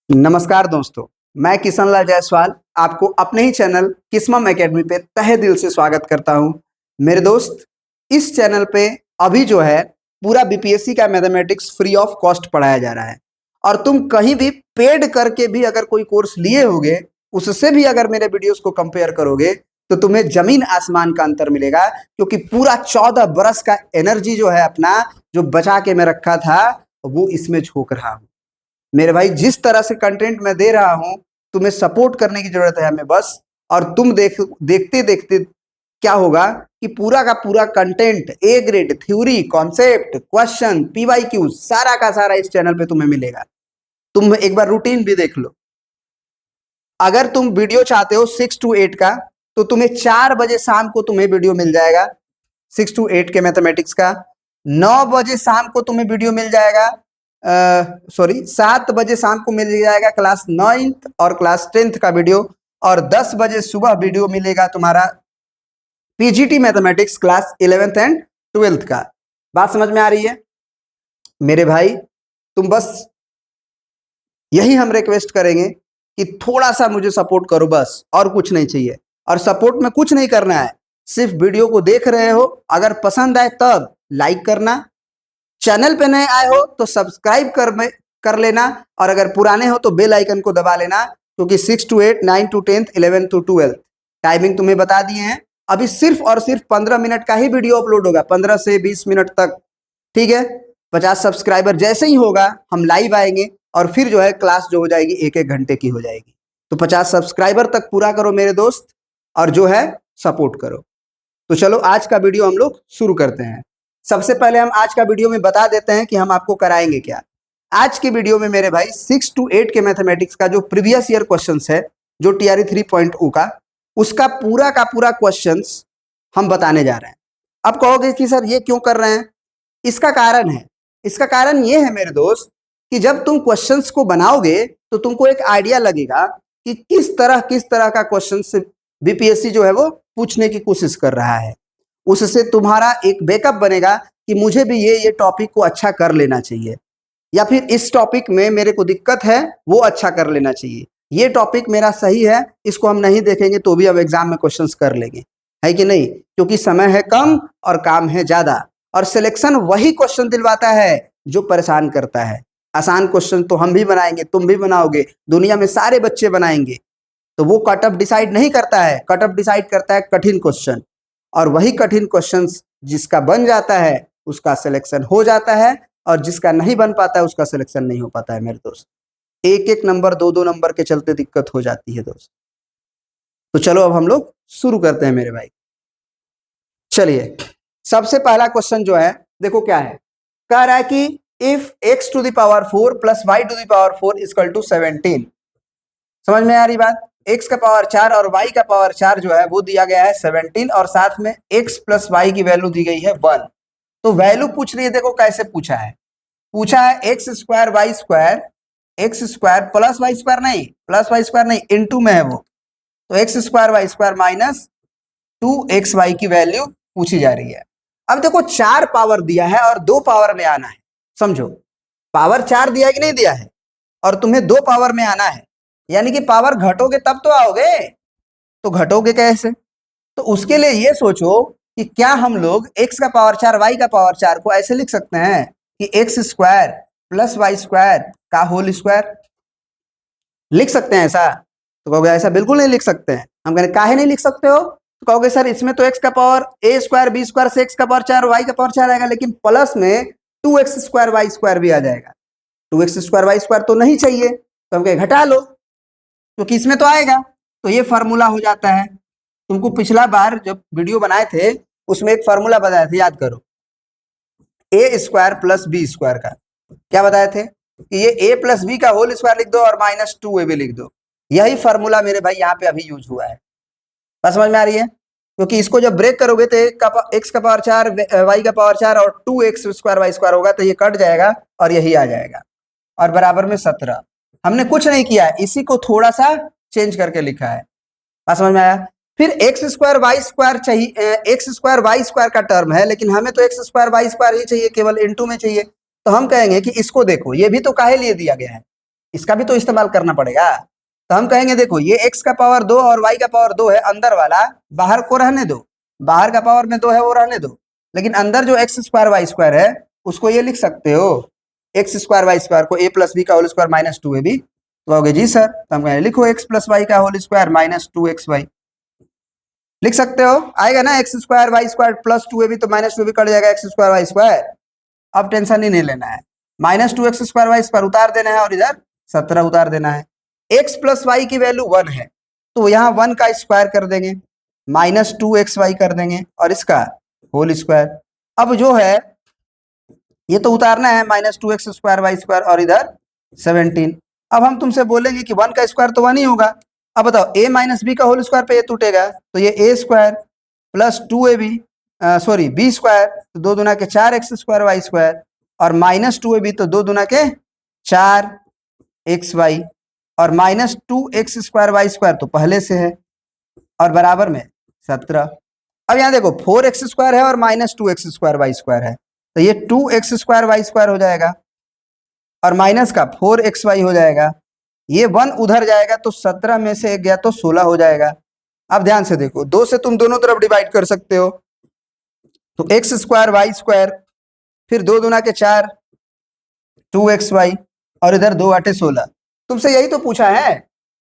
नमस्कार दोस्तों, मैं किशन लाल जायसवाल आपको अपने ही चैनल किस्मम एकेडमी पे तहे दिल से स्वागत करता हूं। मेरे दोस्त, इस चैनल पे अभी जो है पूरा बीपीएससी का मैथमेटिक्स फ्री ऑफ कॉस्ट पढ़ाया जा रहा है और तुम कहीं भी पेड करके भी अगर कोई कोर्स लिए होगे, उससे भी अगर मेरे वीडियोस को कंपेयर करोगे तो तुम्हें जमीन आसमान का अंतर मिलेगा, क्योंकि पूरा 14 बरस का एनर्जी जो है अपना, जो बचा के मैं रखा था, वो इसमें झोंक रहा हूं। मेरे भाई, जिस तरह से कंटेंट मैं दे रहा हूं, तुम्हें सपोर्ट करने की जरूरत है हमें बस। और तुम देखते देखते क्या होगा कि पूरा का पूरा content, A grade, theory, concept, question, PYQ, सारा का सारा इस चैनल पे तुम्हें मिलेगा। तुम एक बार रूटीन भी देख लो। अगर तुम वीडियो चाहते हो 6 to 8 का, तो तुम्हें 4 बजे शाम को तुम्हें वीडियो मिल जाएगा 6 to 8 के मैथमेटिक्स का। 9 बजे शाम को तुम्हें वीडियो मिल जाएगा, 7 बजे शाम को मिल जाएगा क्लास 9th और क्लास 10th का वीडियो। और 10 बजे सुबह वीडियो मिलेगा तुम्हारा PGT mathematics class 11th and 12th का। बात समझ में आ रही है मेरे भाई? तुम बस यही हम रिक्वेस्ट करेंगे कि थोड़ा सा मुझे सपोर्ट करो बस, और कुछ नहीं चाहिए। और सपोर्ट में कुछ नहीं करना है, सिर्फ वीडियो को देख रहे हो, अगर पसंद आए तब लाइक करना, चैनल पे नए आए हो तो सब्सक्राइब कर लेना, और अगर पुराने हो तो बेल आइकन को दबा लेना, क्योंकि 6 to 8, 9 to 10, 11 to 12 टाइमिंग तुम्हें बता दिए हैं। अभी सिर्फ और सिर्फ 15 मिनट का ही वीडियो अपलोड होगा, 15 से 20 मिनट तक, ठीक है। 50 सब्सक्राइबर जैसे ही होगा हम लाइव आएंगे, और फिर जो है क्लास जो हो जाएगी 1-1 घंटे की हो जाएगी। तो 50 सब्सक्राइबर तक पूरा करो मेरे दोस्त, और जो है सपोर्ट करो। तो चलो आज का वीडियो हम लोग शुरू करते हैं। सबसे पहले हम आज का वीडियो में बता देते हैं कि हम आपको कराएंगे क्या। आज के वीडियो में मेरे भाई 6 to 8 के मैथमेटिक्स का जो प्रीवियस ईयर क्वेश्चंस है, जो टीआरई 3.0 का, उसका पूरा का पूरा क्वेश्चंस हम बताने जा रहे हैं। अब कहोगे कि सर ये क्यों कर रहे हैं? इसका कारण है, इसका कारण ये है मेरे दोस्त, कि जब तुम क्वेश्चंस को बनाओगे तो तुमको एक आइडिया लगेगा कि किस तरह का क्वेश्चन बीपीएससी जो है वो पूछने की कोशिश कर रहा है। उससे तुम्हारा एक बैकअप बनेगा कि मुझे भी ये टॉपिक को अच्छा कर लेना चाहिए, या फिर इस टॉपिक में मेरे को दिक्कत है, वो अच्छा कर लेना चाहिए। ये टॉपिक मेरा सही है, इसको हम नहीं देखेंगे तो भी अब एग्जाम में क्वेश्चंस कर लेंगे, है कि नहीं? क्योंकि समय है कम और काम है ज्यादा, और सिलेक्शन वही क्वेश्चन दिलवाता है जो परेशान करता है। आसान क्वेश्चन तो हम भी बनाएंगे, तुम भी बनाओगे, दुनिया में सारे बच्चे बनाएंगे, तो वो कट ऑफ डिसाइड नहीं करता है, कट ऑफ डिसाइड करता है कठिन क्वेश्चन। और वही कठिन क्वेश्चंस जिसका बन जाता है उसका सिलेक्शन हो जाता है, और जिसका नहीं बन पाता है उसका सिलेक्शन नहीं हो पाता है मेरे दोस्त। 1-1 नंबर, 2-2 नंबर के चलते दिक्कत हो जाती है दोस्त। तो चलो अब हम लोग शुरू करते हैं मेरे भाई। चलिए, सबसे पहला क्वेश्चन जो है, देखो क्या है। कह रहा है कि if x to the power 4 plus y to the power 4 equal to 17। समझ में आ रही बात? x का पावर 4 और y का पावर 4 जो है वो दिया गया है 17, और साथ में x प्लस y की वैल्यू दी गई है 1। तो वैल्यू पूछ रही है, देखो कैसे पूछा है। पूछा है x square Y square, X square plus Y square नहीं, प्लस वाई स्क्वायर नहीं, इनटू में है वो, तो X square Y square minus 2xy की वैल्यू पूछी जा रही है। अब देखो 4 पावर दिया है और 2 पावर में आना है। समझो, पावर 4 दिया है कि नहीं दिया है, और तुम्हें 2 पावर में आना है, यानी कि पावर घटोगे तब तो आओगे, तो घटोगे कैसे? तो उसके लिए ये सोचो कि क्या हम लोग x का पावर 4 y का पावर 4 को ऐसे लिख सकते हैं कि X square plus Y square का होल स्क्वायर, लिख सकते हैं ऐसा? तो कहोगे ऐसा बिल्कुल नहीं लिख सकते हैं। हम कहें काहे नहीं लिख सकते हो? तो कहोगे सर इसमें तो x का power a square b square से x का पावर 4 y का पावर 4 आएगा, लेकिन प्लस में 2x स्क्वायर वाई स्क्वायर भी आ जाएगा। 2x स्क्वायर वाई स्क्वायर तो नहीं चाहिए, तो हम कहें घटा लो, क्योंकि इसमें तो आएगा। तो ये फार्मूला हो जाता है। तुमको पिछला बार जब वीडियो बनाए थे उसमें एक फार्मूला बताया था, याद करो, ए स्क्वायर प्लस बी स्क्वायर का। क्या बताए थे कि ये a प्लस बी का होल स्क्वायर लिख दो और माइनस 2ab लिख दो। यही फार्मूला मेरे भाई यहाँ पे अभी यूज हुआ है। बात समझ में आ रही है? क्योंकि इसको जब ब्रेक करोगे तो x का पावर 4 y का पावर 4 और 2x स्क्वायर वाई स्क्वायर होगा, तो ये कट जाएगा और यही आ जाएगा, और बराबर में 17। हमने कुछ नहीं किया है, इसी को थोड़ा सा चेंज करके लिखा है। बात समझ में आया? फिर एक्स स्क्वायर वाई स्क्वायर चाहिए, एक्स स्क्वायर वाई स्क्वायर का टर्म है, लेकिन हमें तो एक्स स्क्वायर वाई स्क्वायर ही चाहिए, केवल इनटू में चाहिए। तो हम कहेंगे कि इसको देखो, ये भी तो काहे लिए दिया गया है, इसका भी तो इस्तेमाल करना पड़ेगा। तो हम कहेंगे देखो ये x का पावर 2 और y का पावर 2 है, अंदर वाला बाहर को रहने दो, बाहर का पावर में 2 है वो रहने दो, लेकिन अंदर जो x स्क्वायर वाई स्क्वायर है उसको ये लिख सकते हो x स्क्वायर वाई स्क्वायर को a प्लस बी का होल स्क्वायर माइनस 2ab। तो कहोगे जी सर, तो हम कहेंगे लिखो x प्लस वाई का होल स्क्वायर माइनस 2xy। लिख सकते हो, आएगा ना x square Y square plus 2ab, तो माइनस 2ab कट जाएगा x स्क्वायर वाई स्क्वायर। अब टेंशन ही नहीं लेना है, minus 2x square Y square उतार देना है और इधर 17 उतार देना है। x प्लस वाई की वैल्यू 1 है तो यहाँ 1 का स्क्वायर कर देंगे, माइनस 2xy कर देंगे और इसका होल स्क्वायर। अब जो है ये तो उतारना है, minus 2x square Y square और इधर 17। अब हम तुमसे बोलेंगे कि 1 का स्क्वायर तो 1 ही होगा। अब बताओ a माइनस बी का होल स्क्वायर पे ये टूटेगा तो ये a square plus 2ab sorry B square, तो 2 दूना के 4x स्क्वायर वाई स्क्वायर और माइनस 2ab तो 2 दूना के 4xy और minus 2x square Y square तो पहले से है और बराबर में 17। अब यहाँ देखो 4x स्क्वायर है और minus 2x square Y square है, तो ये 2x स्क्वायर वाई स्क्वायर हो जाएगा और माइनस का 4xy हो जाएगा, ये 1 उधर जाएगा तो 17 में से 1 गया तो 16 हो जाएगा। अब ध्यान से देखो 2 से तुम दोनों तरफ डिवाइड कर सकते हो, तो x स्क्वायर वाई स्क्वायर फिर 2 दूना के 4 2xy और इधर 2 8 16। तुमसे यही तो पूछा है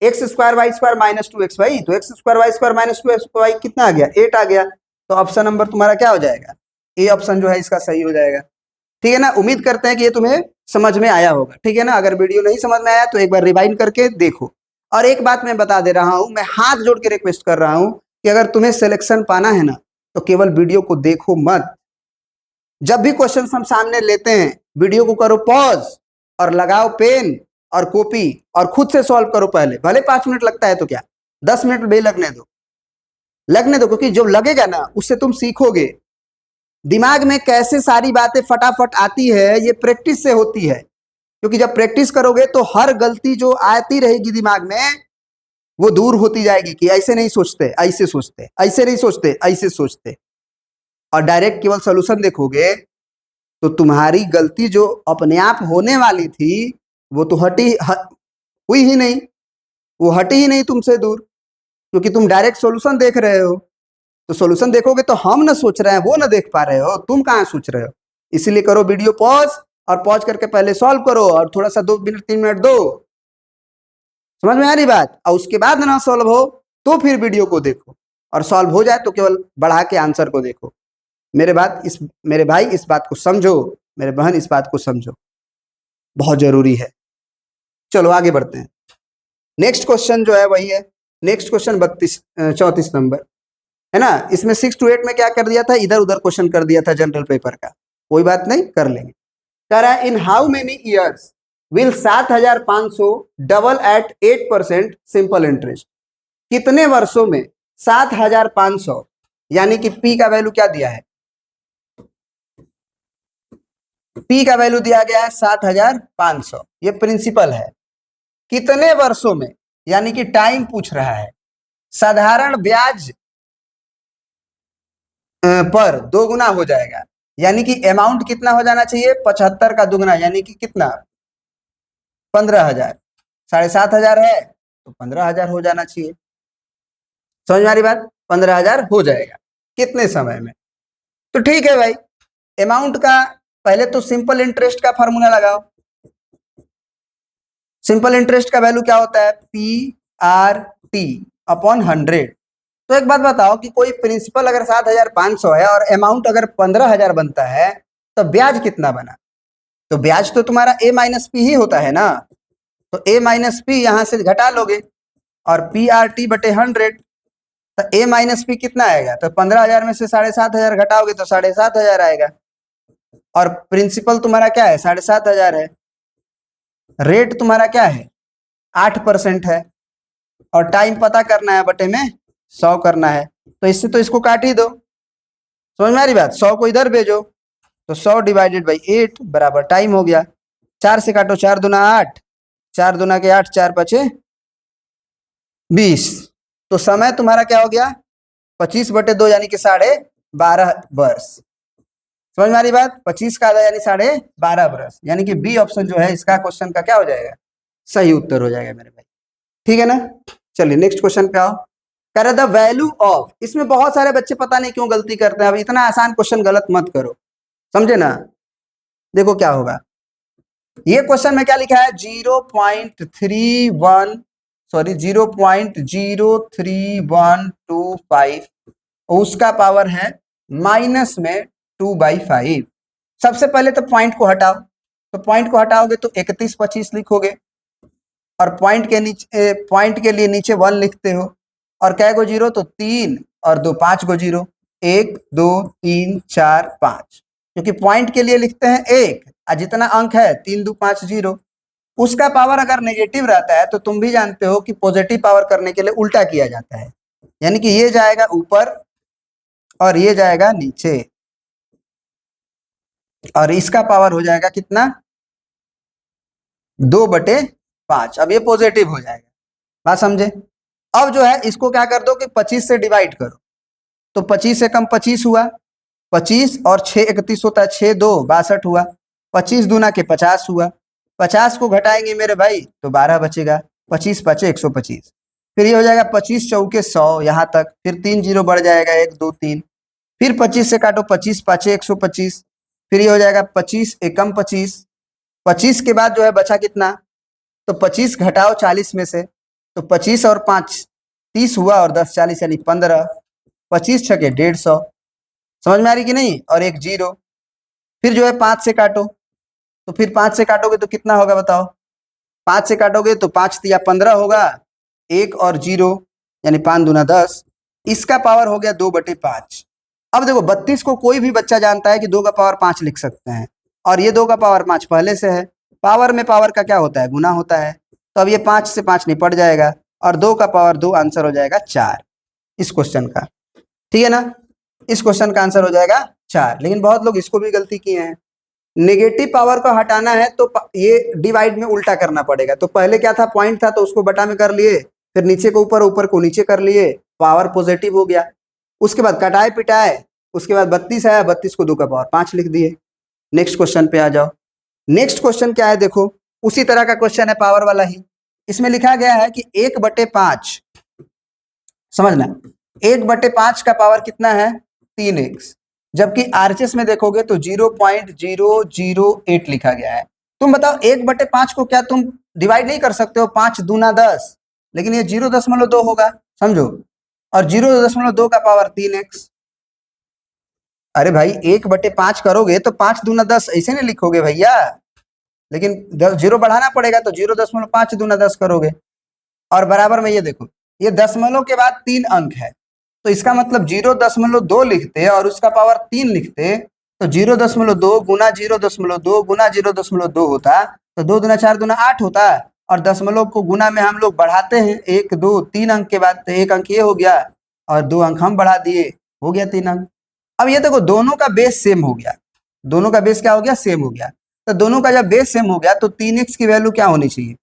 X square Y square minus 2xy, तो X square Y square minus 2xy कितना आ गया 8 आ गया। तो ऑप्शन नंबर तुम्हारा क्या हो जाएगा, ए ऑप्शन जो है इसका सही हो जाएगा। ठीक है ना, उम्मीद करते हैं कि ये तुम्हें समझ में आया होगा। ठीक है ना, अगर वीडियो नहीं समझ में आया तो एक बार रिवाइंड करके देखो। और एक बात मैं बता दे रहा हूं, मैं हाथ जोड़ के रिक्वेस्ट कर रहा हूं कि अगर तुम्हें सिलेक्शन पाना है ना तो केवल वीडियो को देखो मत, जब भी क्वेश्चन हम सामने लेते हैं वीडियो को करो पॉज और लगाओ पेन और कॉपी और खुद से सॉल्व करो। पहले भले 5 मिनट लगता है तो क्या 10 मिनट भी लगने दो, क्योंकि जो लगेगा ना उससे तुम सीखोगे। दिमाग में कैसे सारी बातें फटाफट आती है ये प्रैक्टिस से होती है, क्योंकि जब प्रैक्टिस करोगे तो हर गलती जो आती रहेगी दिमाग में वो दूर होती जाएगी कि ऐसे नहीं सोचते, ऐसे सोचते, ऐसे नहीं सोचते, ऐसे सोचते। और डायरेक्ट केवल सोल्यूशन देखोगे तो तुम्हारी गलती जो अपने आप होने वाली थी वो तो हुई ही नहीं, वो हटी ही नहीं तुमसे दूर, क्योंकि तुम डायरेक्ट सॉल्यूशन देख रहे हो। तो सॉल्यूशन देखोगे तो हम ना सोच रहे हैं वो ना देख पा रहे हो, तुम कहाँ सोच रहे हो। इसीलिए करो वीडियो पॉज और पॉज करके पहले सॉल्व करो और थोड़ा सा 2 मिनट 3 मिनट दो, समझ में आ रही बात। और उसके बाद ना सॉल्व हो तो फिर वीडियो को देखो, और सॉल्व हो जाए तो केवल बढ़ा के आंसर को देखो। मेरे भाई इस बात को समझो, मेरे बहन इस बात को समझो, बहुत जरूरी है। चलो आगे बढ़ते हैं। नेक्स्ट क्वेश्चन जो है वही है, नेक्स्ट क्वेश्चन 34 नंबर है ना। इसमें 6 to 8 में क्या कर दिया था, इधर उधर क्वेश्चन कर दिया था जनरल पेपर का, कोई बात नहीं कर लेंगे। कह रहा है in how many years will 7500 double at 8% simple interest. कितने वर्षों में 7500, यानी कि पी का वैल्यू क्या दिया है, पी का वैल्यू दिया गया है 7500, ये प्रिंसिपल है। कितने वर्षों में, यानी कि टाइम पूछ रहा है। साधारण ब्याज पर 2 गुना हो जाएगा, यानी कि अमाउंट कितना हो जाना चाहिए 75 का दुगना, यानी कि कितना 15,000। 7,500 है तो 15,000 हो जाना चाहिए। समझ में आ रही बात, 15,000 हो जाएगा कितने समय में। तो ठीक है भाई, अमाउंट का पहले तो सिंपल इंटरेस्ट का फॉर्मूला लगाओ। सिंपल इंटरेस्ट का वैल्यू क्या होता है, PRT अपॉन 100। तो एक बात बताओ कि कोई प्रिंसिपल अगर 7,500 है और अमाउंट अगर 15,000 बनता है तो ब्याज कितना बना। तो ब्याज तो तुम्हारा A माइनस पी ही होता है ना, तो A माइनस पी यहां से घटा लोगे और PRT बटे 100, तो A माइनस पी कितना आएगा, तो 15,000 में से 7,500 घटाओगे तो 7,500 आएगा। और प्रिंसिपल तुम्हारा क्या है 7,500 है, रेट तुम्हारा क्या है 8% है, और टाइम पता करना है बटे में 100 करना है। तो इससे तो इसको काट ही दो, समझ में आ रही बात। 100 को इधर भेजो तो 100 डिवाइडेड बाई 8 बराबर टाइम हो गया। 4 से काटो 4 दूना 8, 4 दूना के 8, 4 पचे 20। तो समय तुम्हारा क्या हो गया 25 बटे 2 यानी कि 12.5 वर्ष। समझ में आ रही बात, 25 का आधा यानी 12.5 वर्ष, यानी कि बी ऑप्शन जो है इसका क्वेश्चन का क्या हो जाएगा सही उत्तर हो जाएगा मेरे भाई। ठीक है ना। चलिए नेक्स्ट क्वेश्चन पे आओ। कह रहा द वैल्यू ऑफ, इसमें बहुत सारे बच्चे पता नहीं क्यों गलती करते हैं, अब इतना आसान क्वेश्चन गलत मत करो, समझे ना। देखो क्या होगा, ये क्वेश्चन में क्या लिखा है, 0.31 सॉरी 0.03125 उसका पावर है माइनस में 2/5। सबसे पहले तो पॉइंट को हटाओ, तो पॉइंट को हटाओगे तो 3125 लिखोगे, और पॉइंट के नीचे पॉइंट के लिए नीचे 1 लिखते हो, और कै गो जीरो, तो 3 और 2 5 गो जीरो, 1 2 3 4 5, क्योंकि पॉइंट के लिए लिखते हैं 1 और जितना अंक है 3 2 5 0। उसका पावर अगर नेगेटिव रहता है तो तुम भी जानते हो कि पॉजिटिव पावर करने के लिए उल्टा किया जाता है, यानी कि ये जाएगा ऊपर और ये जाएगा नीचे, और इसका पावर हो जाएगा कितना, 2/5। अब ये पॉजिटिव हो जाएगा, बात समझे। अब जो है इसको क्या कर दो कि 25 से डिवाइड करो, तो 25 से कम 25 हुआ, 25 और 6 31 होता है, 6 2 62 हुआ, 25 दूना के 50 हुआ, 50 को घटाएंगे मेरे भाई तो 12 बचेगा, 25 5 125, फिर ये हो जाएगा 25 चौके 100 यहाँ तक, फिर 3 जीरो बढ़ जाएगा 1 2 3, फिर 25 से काटो, 25 5 125, फिर ये हो जाएगा 25 एकम 25, 25 के बाद जो है बचा कितना, तो 25 घटाओ 40 में से, तो 25 और 5 30 हुआ, और 10 40 यानी 15, 25 छके 150, समझ में आ रही कि नहीं, और एक जीरो, फिर जो है 5 से काटो, तो फिर 5 से काटोगे तो कितना होगा बताओ, 5 से काटोगे तो 5 तिया 15 होगा, एक और जीरो यानी 5 दूना 10, इसका पावर हो गया 2/5। अब देखो 32 को कोई भी बच्चा जानता है कि 2 का पावर 5 लिख सकते हैं, और ये 2 का पावर 5 पहले से है, पावर में पावर का क्या होता है, गुना होता है, तो अब ये 5 से 5 निपट जाएगा, और 2 का पावर 2, आंसर हो जाएगा 4 इस क्वेश्चन का। ठीक है ना, इस क्वेश्चन का आंसर हो जाएगा 4। लेकिन बहुत लोग इसको भी गलती किए हैं, नेगेटिव पावर को हटाना है तो ये डिवाइड में उल्टा करना पड़ेगा, तो पहले क्या था, पॉइंट था तो उसको बटा में कर लिए, फिर नीचे को ऊपर, ऊपर को नीचे कर लिए, पावर पॉजिटिव हो गया, उसके बाद कटाए पिटाए, उसके बाद 32 आया, 32 को 2 का पावर 5 लिख दिए। नेक्स्ट क्वेश्चन पे आ जाओ। नेक्स्ट क्वेश्चन क्या है, देखो उसी तरह का क्वेश्चन है, पावर वाला ही। इसमें लिखा गया है कि 1/5, समझना 1/5 का पावर कितना है, 3x, जबकि आरएचएस में देखोगे तो 0.008 लिखा गया है। तुम बताओ 1/5 को क्या तुम डिवाइड नहीं कर सकते हो, 5 दूना 10, लेकिन ये 0.2 होगा, समझो, और 0.2 का पावर 3x। अरे भाई 1/5 करोगे तो 5 दूना 10 ऐसे नहीं लिखोगे भैया, लेकिन जीरो बढ़ाना पड़ेगा, तो 0.5 दूना 10 करोगे, और बराबर में ये देखो, ये दशमलव के बाद 3 अंक है, तो इसका मतलब 0.2 लिखते और उसका पावर 3 लिखते, तो 0.2 गुना 0.2 गुना 0.2 होता, तो 2 दूना 4 दूना 8 होता, और दशमलव को गुना में हम लोग बढ़ाते हैं 1 2 3 अंक के बाद, तो 1 अंक ये हो गया और 2 अंक हम बढ़ा दिए, हो गया 3 अंक। अब ये देखो दोनों का बेस सेम हो गया, दोनों का बेस क्या हो गया, सेम हो गया, तो दोनों का जब बेस सेम हो गया तो 3x की वैल्यू क्या होनी चाहिए,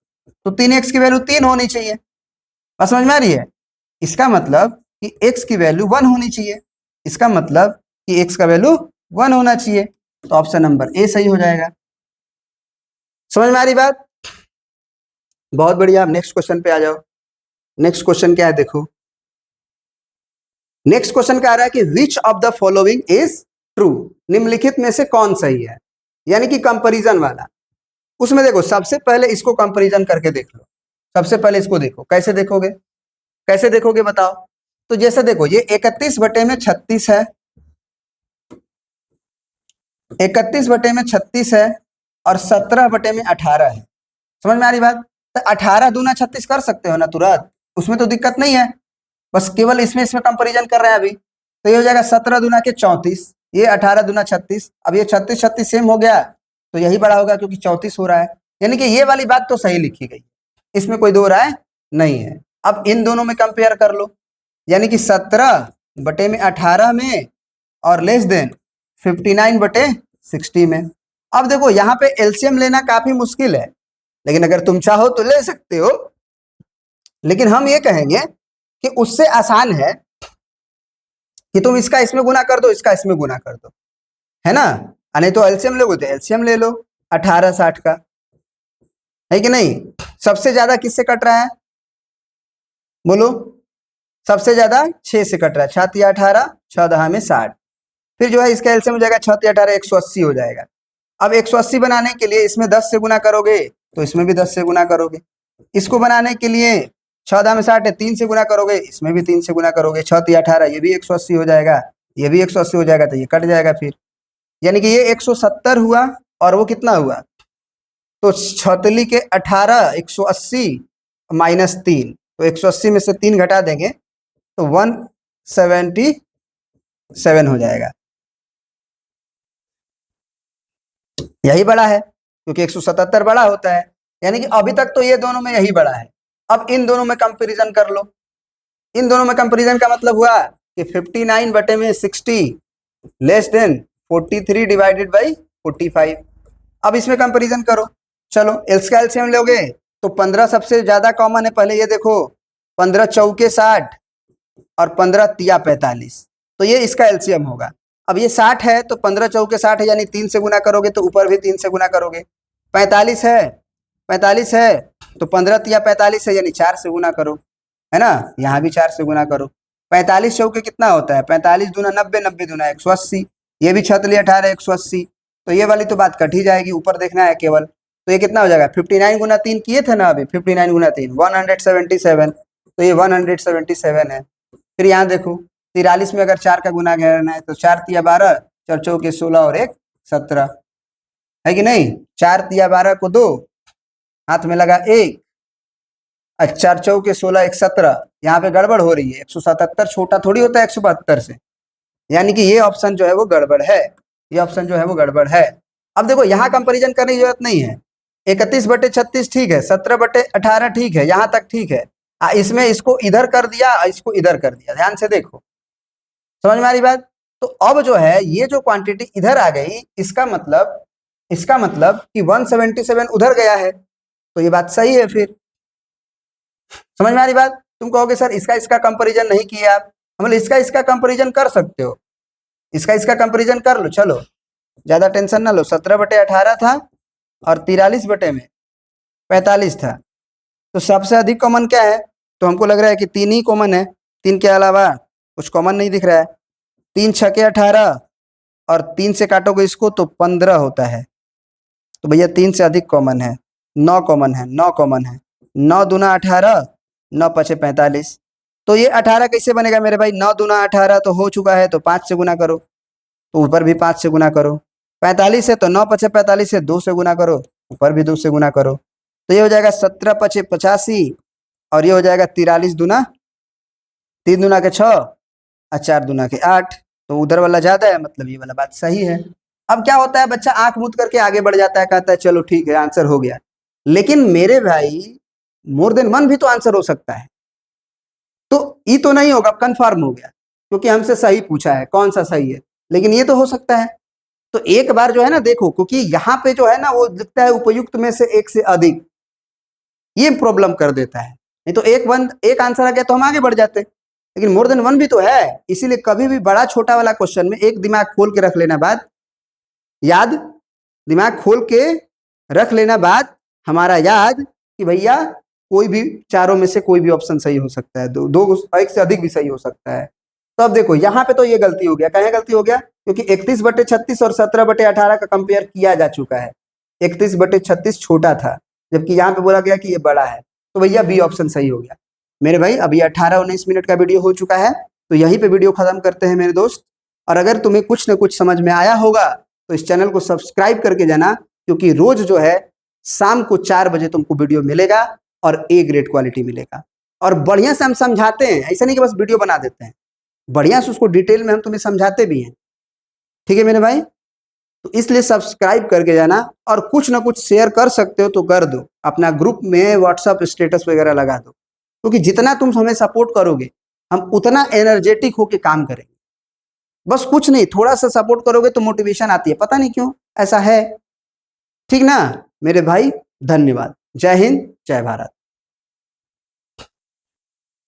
तो 3x की वैल्यू 3 होनी चाहिए, बात समझ में आ रही है। इसका मतलब कि x की वैल्यू 1 होनी चाहिए, इसका मतलब कि x का वैल्यू 1 होना चाहिए, तो ऑप्शन नंबर ए सही हो जाएगा। समझ में आ रही बात, बहुत बढ़िया। नेक्स्ट क्वेश्चन पे आ जाओ। नेक्स्ट क्वेश्चन क्या है, देखो नेक्स्ट क्वेश्चन क्या आ रहा है कि which of the following is true, निम्नलिखित में से कौन सही है, यानी कि कंपैरिजन वाला। उसमें देखो सबसे पहले इसको कंपैरिजन करके देख लो, सबसे पहले इसको देखो, कैसे देखोगे, कैसे देखोगे बताओ। तो जैसे देखो ये 31/36 है, 31/36 है, और 17/18 है, समझ में आ रही बात। तो 18 दूना 36 कर सकते हो ना तुरंत, उसमें तो दिक्कत नहीं है, बस केवल इसमें कंपैरिजन कर रहे हैं अभी। तो ये हो जाएगा 17 दूना के 34, ये 18 दूना 36, अब ये 36 36 सेम हो गया, तो यही बड़ा होगा क्योंकि 34 हो रहा है, यानी कि ये वाली बात तो सही लिखी गई, इसमें कोई दो राय नहीं है। अब इन दोनों में कंपेयर कर लो, यानी कि 17/18 में और लेस देन 59/60 में। अब देखो यहाँ पे एलसीएम लेना काफी मुश्किल है, लेकिन अगर तुम चाहो तो ले सकते हो, लेकिन हम ये कहेंगे कि उससे आसान है कि तुम इसका इसमें गुना कर दो, इसका इसमें गुना कर दो, है ना, नहीं तो एलसीएम लोगे तो एलसीएम ले लो 18 60 का, है कि नहीं। सबसे ज्यादा किससे कट रहा है, बोलो, सबसे ज्यादा 6 से कट रहा है। 6 18, 6 दहा में 60। फिर जो है इसका एलसीएम हो जाएगा 6 18 180 हो जाएगा। अब 180 बनाने के लिए इसमें 10 से गुना करोगे तो इसमें भी 10 से गुना करोगे। इसको बनाने के लिए 6 दहा में 60 है, 3 से गुना करोगे, इसमें भी 3 से गुना करोगे। 6 3 18, ये भी 180 हो जाएगा, ये भी 180 हो जाएगा, तो ये कट जाएगा फिर। यानी कि ये 170 हुआ और वो कितना हुआ, तो 6 के 18 180 माइनस 3, तो 180 में से 3 घटा देंगे तो 177 हो जाएगा। यही बड़ा है क्योंकि 177 बड़ा होता है, यानी कि अभी तक तो ये दोनों में यही बड़ा है। अब इन दोनों में कंपैरिजन कर लो। इन दोनों में कंपैरिजन का मतलब हुआ कि 59 बटे में 60 लेस देन 43 डिवाइडेड बाई 45। अब इसमें कंपैरिजन करो। चलो इसका एलसीएम लोगे तो 15 सबसे ज्यादा कॉमन है। पहले ये देखो 15 चौके 60 और 15 तिया 45, तो ये इसका एलसीएम होगा। अब ये 60 है तो 15 चौके 60 है, यानी 3 से गुना करोगे तो ऊपर भी 3 से गुना करोगे। 45 है तो 15 तिया 45 है, यानी 4 से गुना करो, है ना, यहाँ भी 4 से गुना करो। 45 चौके कितना होता है, 45 दूना 90, 90 दूना 180, ये भी 6 18 180, तो ये वाली तो बात कट ही जाएगी, ऊपर देखना है केवल। तो ये कितना हो जाएगा, 59 गुना 3 किए थे ना अभी, 59 गुना 3 177, तो ये 177 है। फिर यहाँ देखो 43 में अगर 4 का गुना करना है तो 4 तिया 12, 4 चौके 16 और 1 17, है कि नहीं। 4 तिया 12 को 2, हाथ में लगा 1, 4 चौके 16 1 17, यहाँ पे गड़बड़ हो रही है। 177 छोटा थोड़ी होता है 172 से, यानी कि ये ऑप्शन जो है वो गड़बड़ है, ये ऑप्शन जो है वो गड़बड़ है। अब देखो यहाँ कंपैरिजन करने की जरूरत नहीं है। 31 बटे 36 ठीक है, 17 बटे 18 ठीक है, यहाँ तक ठीक है। इसमें इसको इधर कर दिया, इसको इधर कर दिया, ध्यान से देखो, समझ में आ रही बात। तो अब जो है ये जो क्वांटिटी इधर आ गई, इसका मतलब कि 177 उधर गया है, तो ये बात सही है। फिर समझ में आ रही बात। तुम कहोगे सर इसका कंपैरिजन नहीं किया आप, हम इसका कंपैरिजन कर सकते हो, इसका कंपैरिजन कर लो। चलो ज्यादा टेंशन ना लो। 17 बटे 18 था और 43 बटे में 45 था, तो सबसे अधिक कॉमन क्या है, तो हमको लग रहा है कि 3 ही कॉमन है। 3 के अलावा कुछ कॉमन नहीं दिख रहा है। 3 छके 18 और 3 से काटोगे इसको तो 15 होता है, तो भैया 3 से अधिक कॉमन है। 9 कॉमन है, 9 कॉमन है। 9 दूना 18, 9 पचे 45, तो ये 18 कैसे बनेगा मेरे भाई, 9 दूना 18 तो हो चुका है, तो 5 से गुना करो, तो ऊपर भी 5 से गुना करो। 45 है तो 9 पचे 45 है, 2 से गुना करो, ऊपर भी 2 से गुना करो, तो ये हो जाएगा 17 पचे 85 और ये हो जाएगा 43 दूना, 3 दूना के 6 और 4 दूना के 8, तो उधर वाला ज्यादा है, मतलब ये वाला बात सही है। अब क्या होता है, बच्चा आंख मूंद करके आगे बढ़ जाता है, कहता है चलो ठीक है आंसर हो गया। लेकिन मेरे भाई मोर देन 1 भी तो आंसर हो सकता है, तो ये तो नहीं होगा, कंफर्म हो गया क्योंकि हमसे सही पूछा है, कौन सा सही है, लेकिन ये तो हो सकता है। तो एक बार जो है ना देखो, क्योंकि यहाँ पे जो है ना वो लिखता है उपयुक्त में से एक से अधिक, ये प्रॉब्लम कर देता है। नहीं तो एक आंसर आ गया तो हम आगे बढ़ जाते, लेकिन मोर देन 1 भी तो है। इसीलिए कभी भी बड़ा छोटा वाला क्वेश्चन में एक दिमाग खोल के रख लेना बात, याद, दिमाग खोल के रख लेना बात हमारा याद, कि भैया कोई भी चारों में से कोई भी ऑप्शन सही हो सकता है, दो एक से अधिक भी सही हो सकता है। तो अब देखो यहाँ पे तो ये गलती हो गया, कहीं गलती हो गया, क्योंकि 31 बटे 36 और 17 बटे 18 का कंपेयर किया जा चुका है। 31 बटे 36 छोटा था, जबकि यहाँ पे बोला गया कि ये बड़ा है, तो भैया बी ऑप्शन सही हो गया मेरे भाई। अभी 18-19 मिनट का वीडियो हो चुका है, तो यहीं पे वीडियो खत्म करते हैं मेरे दोस्त। और अगर तुम्हें कुछ न कुछ समझ में आया होगा तो इस चैनल को सब्सक्राइब करके जाना, क्योंकि रोज जो है शाम को 4 बजे तुमको वीडियो मिलेगा और ए ग्रेड क्वालिटी मिलेगा। और बढ़िया से हम समझाते हैं, ऐसा नहीं कि बस वीडियो बना देते हैं, बढ़िया से उसको डिटेल में हम तुम्हें समझाते भी हैं, ठीक है मेरे भाई। तो इसलिए सब्सक्राइब करके जाना, और कुछ ना कुछ शेयर कर सकते हो तो कर दो, अपना ग्रुप में व्हाट्सअप स्टेटस वगैरह लगा दो, क्योंकि जितना तुम हमें सपोर्ट करोगे हम उतना एनर्जेटिक होके काम करेंगे। बस कुछ नहीं, थोड़ा सा सपोर्ट करोगे तो मोटिवेशन आती है, पता नहीं क्यों ऐसा है, ठीक ना मेरे भाई। धन्यवाद, जय हिंद, जय भारत।